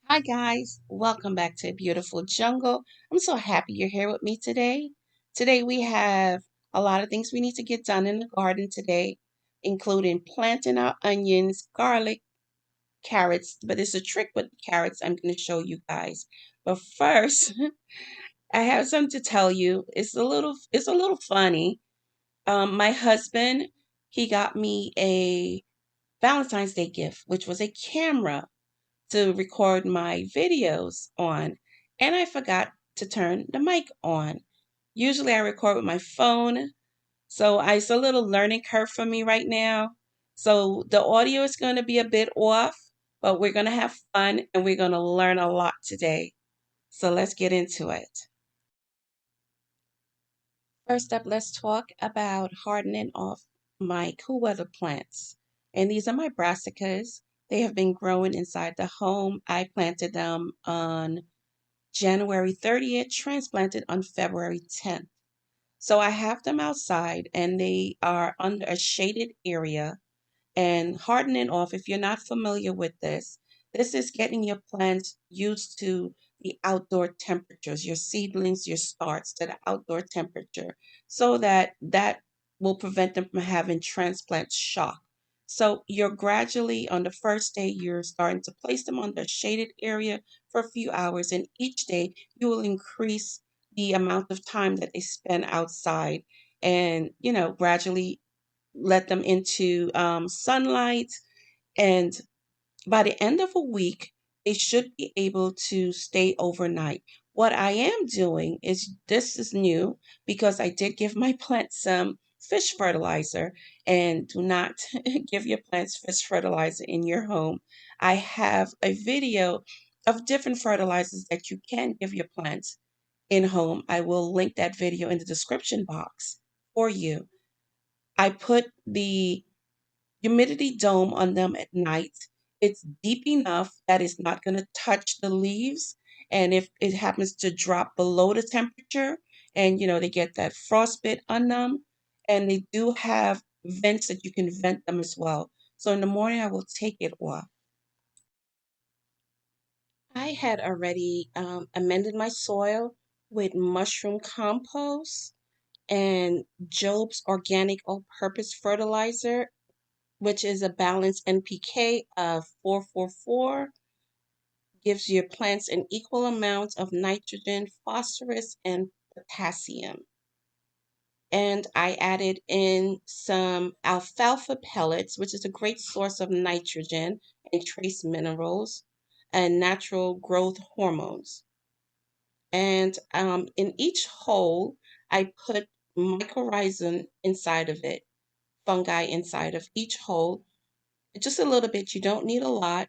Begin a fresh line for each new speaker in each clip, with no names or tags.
Hi guys, welcome back to Beautiful Jungle. I'm so happy you're here with me today. Today we have a lot of things we need to get done in the garden today, including planting our onions, garlic, carrots, but it's a trick with the carrots I'm going to show you guys. But first, I have something to tell you. It's a little funny. My husband, he got me a Valentine's Day gift, which was a camera to record my videos on, and I forgot to turn the mic on. Usually I record with my phone, so it's a little learning curve for me right now. So the audio is going to be a bit off, but we're going to have fun and we're going to learn a lot today. So let's get into it. First up, let's talk about hardening off my cool weather plants. And these are my brassicas. They have been growing inside the home. I planted them on January 30th, transplanted on February 10th. So I have them outside and they are under a shaded area and hardening off. If you're not familiar with this is getting your plants used to the outdoor temperatures, your seedlings, your starts to the outdoor temperature, so that will prevent them from having transplant shock. So you're gradually, on the first day, you're starting to place them on the shaded area for a few hours, and each day you will increase the amount of time that they spend outside and gradually let them into sunlight. And by the end of a week, they should be able to stay overnight. What I am doing is this is new because I did give my plants some fish fertilizer, and do not give your plants fish fertilizer in your home. I have a video of different fertilizers that you can give your plants in home. I will link that video in the description box for you. I put the humidity dome on them at night. It's deep enough that it's not going to touch the leaves. And if it happens to drop below the temperature and they get that frostbite on them, and they do have vents that you can vent them as well. So in the morning, I will take it off. I had already amended my soil with mushroom compost and Job's organic all-purpose fertilizer, which is a balanced NPK of 444, gives your plants an equal amount of nitrogen, phosphorus, and potassium. And I added in some alfalfa pellets, which is a great source of nitrogen and trace minerals and natural growth hormones. And in each hole, I put mycorrhizal inside of it, fungi inside of each hole, just a little bit. You don't need a lot.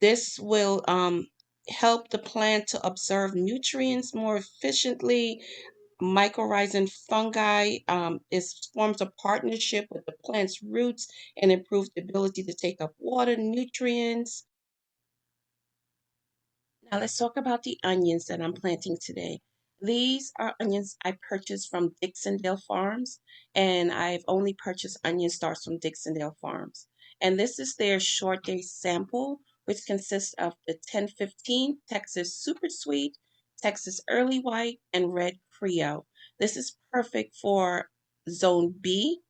This will help the plant to absorb nutrients more efficiently. Mycorrhizal fungi forms a partnership with the plant's roots and improves the ability to take up water, nutrients. Now let's talk about the onions that I'm planting today. These are onions I purchased from Dixondale Farms, and I've only purchased onion starts from Dixondale Farms. And this is their short day sample, which consists of the 1015 Texas Super Sweet, Texas Early White, and Red Creole. This is perfect for Zone B,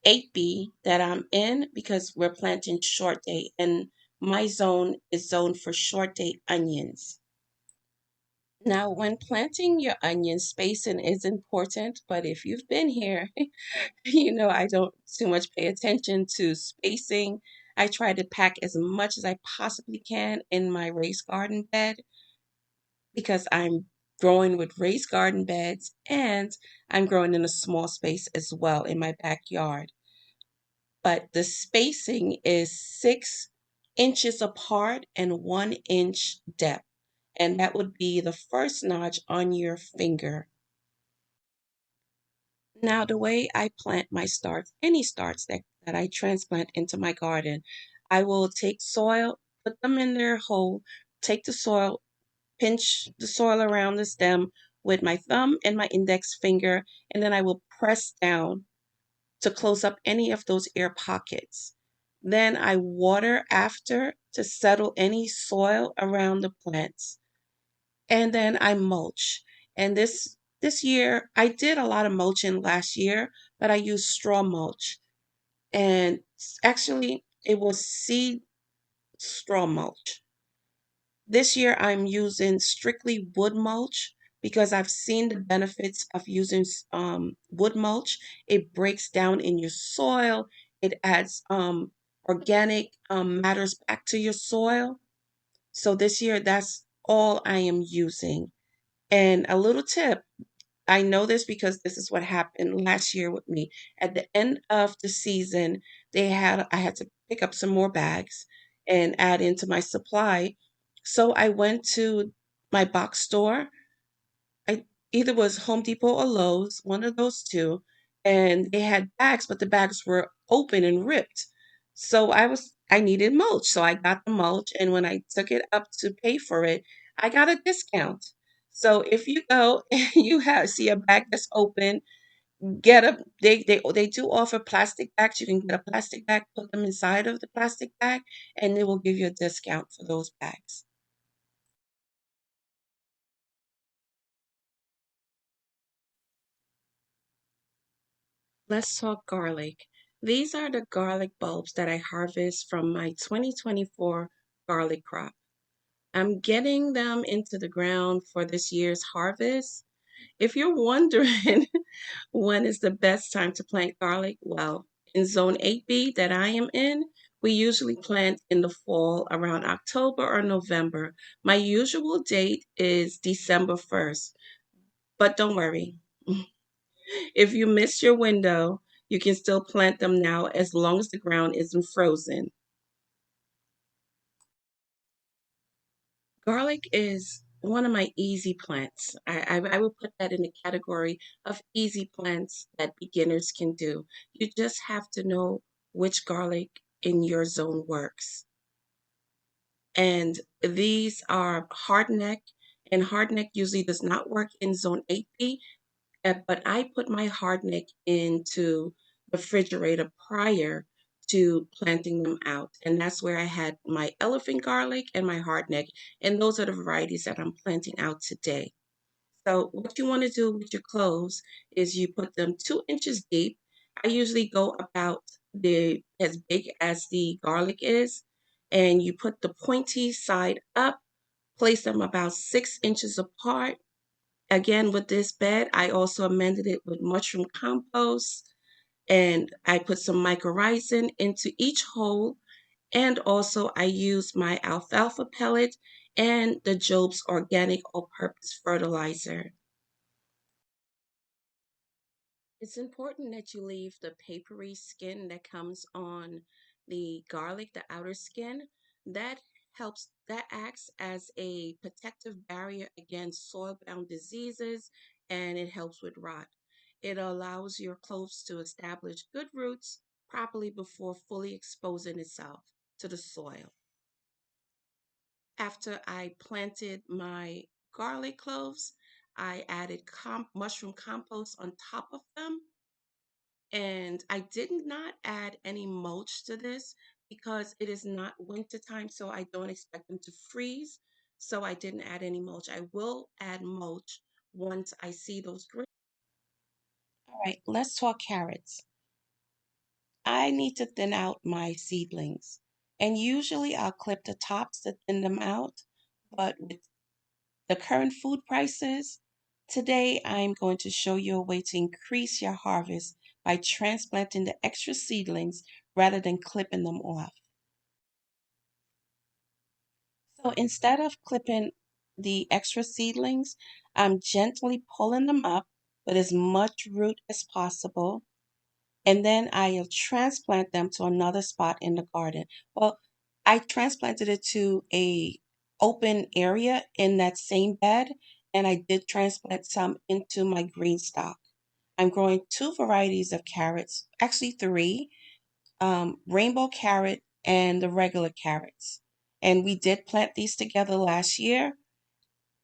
8B that I'm in because we're planting short day, and my zone is zoned for short day onions. Now, when planting your onions, spacing is important, but if you've been here, I don't too much pay attention to spacing. I try to pack as much as I possibly can in my raised garden bed because I'm growing with raised garden beds and I'm growing in a small space as well in my backyard. But the spacing is 6 inches apart and 1 inch depth. And that would be the first notch on your finger. Now, the way I plant my starts, any starts that I transplant into my garden, I will take soil, put them in their hole, take the soil, pinch the soil around the stem with my thumb and my index finger, and then I will press down to close up any of those air pockets. Then I water after to settle any soil around the plants. And then I mulch. And this year I did a lot of mulching last year, but I used straw mulch. And actually it was seed straw mulch. This year I'm using strictly wood mulch because I've seen the benefits of using wood mulch. It breaks down in your soil. It adds organic matters back to your soil. So this year that's all I am using. And a little tip, I know this because this is what happened last year with me. At the end of the season, I had to pick up some more bags and add into my supply. So I went to my box store. I either was Home Depot or Lowe's, one of those two, and they had bags, but the bags were open and ripped. So I needed mulch, so I got the mulch, and when I took it up to pay for it, I got a discount. So if you go and you have see a bag that's open, get a they do offer plastic bags. You can get a plastic bag, put them inside of the plastic bag, and they will give you a discount for those bags. Let's talk garlic. These are the garlic bulbs that I harvest from my 2024 garlic crop. I'm getting them into the ground for this year's harvest. If you're wondering when is the best time to plant garlic, well, in zone 8B that I am in, we usually plant in the fall around October or November. My usual date is December 1st, but don't worry. If you miss your window, you can still plant them now as long as the ground isn't frozen. Garlic is one of my easy plants. I would put that in the category of easy plants that beginners can do. You just have to know which garlic in your zone works. And these are hardneck, and hardneck usually does not work in zone 8B. But I put my hardneck into the refrigerator prior to planting them out. And that's where I had my elephant garlic and my hardneck. And those are the varieties that I'm planting out today. So what you want to do with your cloves is you put them 2 inches deep. I usually go about the as big as the garlic is, and you put the pointy side up, place them about 6 inches apart. Again, with this bed, I also amended it with mushroom compost, and I put some mycorrhizin into each hole. And also I used my alfalfa pellet and the Job's organic all-purpose fertilizer. It's important that you leave the papery skin that comes on the garlic, the outer skin. That that acts as a protective barrier against soil-bound diseases, and it helps with rot. It allows your cloves to establish good roots properly before fully exposing itself to the soil. After I planted my garlic cloves, I added mushroom compost on top of them, and I did not add any mulch to this because it is not winter time, so I don't expect them to freeze. So I didn't add any mulch. I will add mulch once I see those green. All right, let's talk carrots. I need to thin out my seedlings, and usually I'll clip the tops to thin them out. But with the current food prices, today I'm going to show you a way to increase your harvest by transplanting the extra seedlings rather than clipping them off. So instead of clipping the extra seedlings, I'm gently pulling them up with as much root as possible, and then I'll transplant them to another spot in the garden. Well, I transplanted it to a open area in that same bed, and I did transplant some into my green stock. I'm growing two varieties of carrots, actually three, rainbow carrot and the regular carrots. And we did plant these together last year.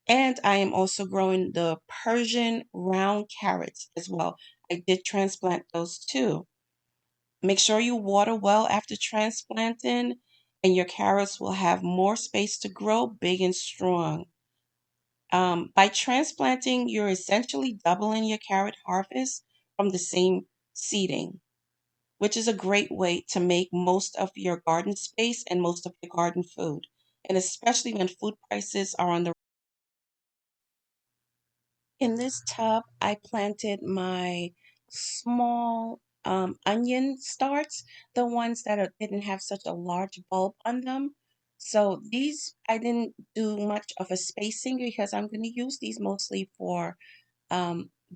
And I am also growing the Persian round carrots as well. I did transplant those too. Make sure you water well after transplanting, and your carrots will have more space to grow big and strong. By transplanting, you're essentially doubling your carrot harvest from the same seeding, which is a great way to make most of your garden space and most of your garden food. And especially when food prices are on the In this tub, I planted my small onion starts, the ones that didn't have such a large bulb on them. So these, I didn't do much of a spacing because I'm going to use these mostly for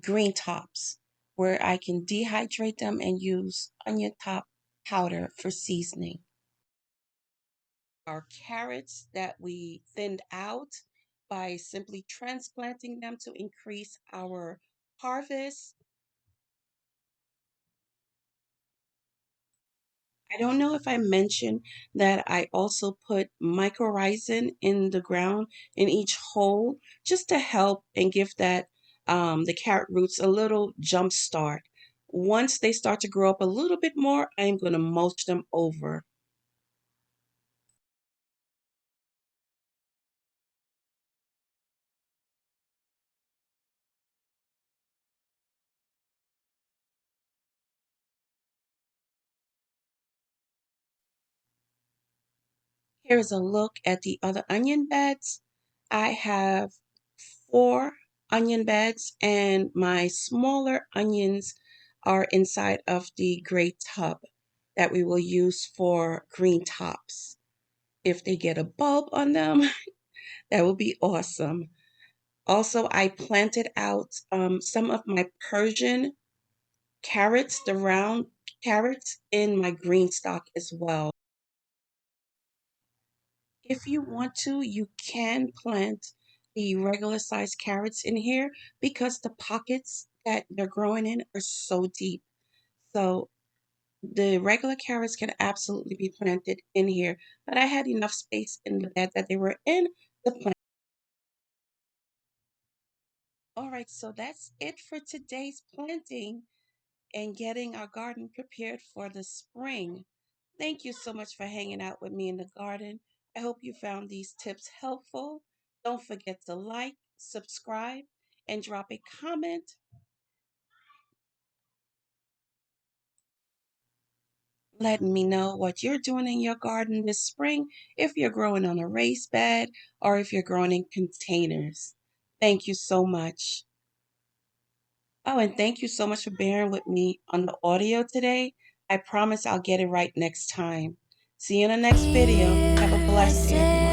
green tops, where I can dehydrate them and use onion top powder for seasoning. Our carrots that we thinned out by simply transplanting them to increase our harvest. I don't know if I mentioned that I also put mycorrhizin in the ground in each hole just to help and give that the carrot roots a little jump start. Once they start to grow up a little bit more, I'm going to mulch them over. Here's a look at the other onion beds. I have four onion beds, and my smaller onions are inside of the gray tub that we will use for green tops. If they get a bulb on them, that would be awesome. Also, I planted out some of my Persian carrots, the round carrots, in my green stock as well. If you want to, you can plant the regular sized carrots in here because the pockets that they're growing in are so deep. So the regular carrots can absolutely be planted in here, but I had enough space in the bed that they were in to plant. All right, so that's it for today's planting and getting our garden prepared for the spring. Thank you so much for hanging out with me in the garden. I hope you found these tips helpful. Don't forget to like, subscribe, and drop a comment. Letting me know what you're doing in your garden this spring, if you're growing on a raised bed or if you're growing in containers. Thank you so much. Oh, and thank you so much for bearing with me on the audio today. I promise I'll get it right next time. See you in the next video. Have a blessed day, everyone.